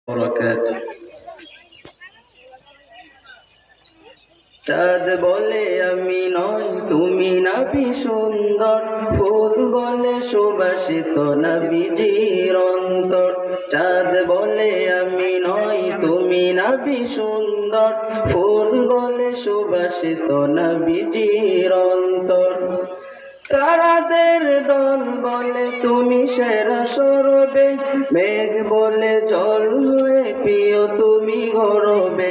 বারাকাতুহু। চাঁদ বলে আমি নই তুমি নাবি সুন্দর, ফুল বলে সুবাসিত নবীজির অন্তর। চাঁদ বলে আমি নই তুমি নাবি সুন্দর, ফুল বলে সুবাসিত নবীজির অন্তর। তারাদের দল বলে তুমি সেরা সরবে, মেঘ বলে জল হয়ে প্রিয় তুমি গরবে।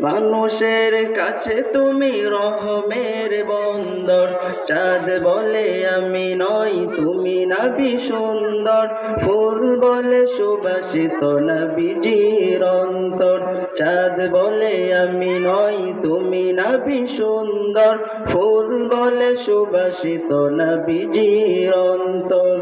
মানুষের কাছে তুমি রহমের বন্দর। চাঁদ বলে আমি নই তুমি নাবি সুন্দর, ফুল বলে সুবাসিত নবীজির অন্তর। চাঁদ বলে আমি নই তুমি নাবি সুন্দর, ফুল বলে সুবাসিত নবীজির অন্তর।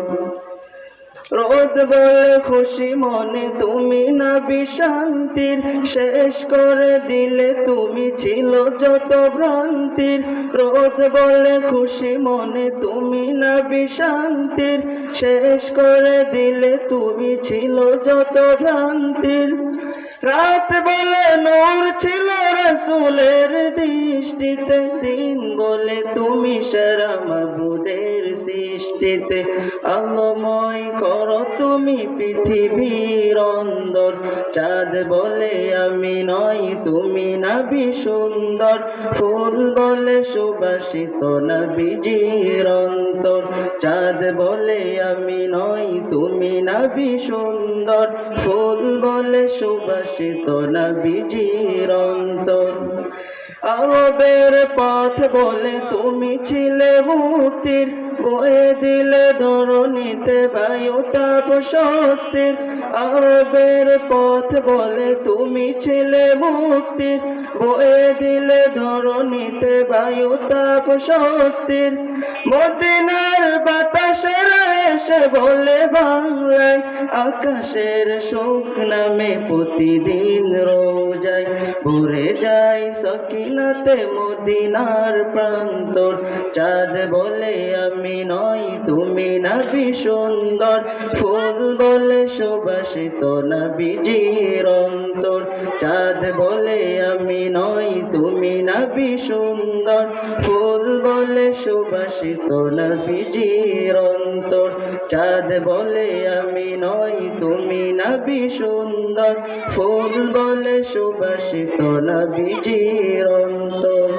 রোদ বলে খুশি মনে তুমি নবী শান্তির, শেষ করে দিলে তুমি ছিল যত ভ্রান্তির। রোদ বলে খুশি মনে তুমি নবী শান্তির, শেষ করে দিলে তুমি ছিল যত ভ্রান্তির। রাত বলে নূর ছিল রাসূলের দৃষ্টিতে, দিন বলে তুমি সেরা মাবুদের সৃষ্টিতে। আলোময় করো তুমি পৃথিবীর অন্দর। চাঁদ বলে আমি নই তুমি নাবি সুন্দর, ফুল বলে সুবাসিত নবীজির অন্তর। চাঁদ বলে আমি নই তুমি নাবি সুন্দর, ফুল বলে সুবাসিত নবীজির অন্তর। আরবের পথ বলে তুমি ছিলে মুক্তির, বয়ে দিলে ধরণীতে বায়ু তাপ স্বস্তির। আরবের পথ বলে তুমি ছিলে মুক্তির, বয়ে দিলে ধরণীতে বায়ু তাপ স্বস্তির। মদিনার বাতাসেরা এসে বলে বাংলায়, আকাশের সুখ নামে প্রতিদিন রোজায়। ভরে যায় সকিনাতে মদিনার প্রান্তর। চাঁদ বলে আমি নই তুমি নাবি সুন্দর, ফুল বলে সুবাসিত নবীজির অন্তর। চাঁদ বলে আমি নই তুমি নাবি সুন্দর, ফুল বলে সুবাসিত নবীজির অন্তর। চাঁদ বলে আমি নই তুমি নাবি সুন্দর, ফুল বলে সুবাসিত নবীজির অন্তর।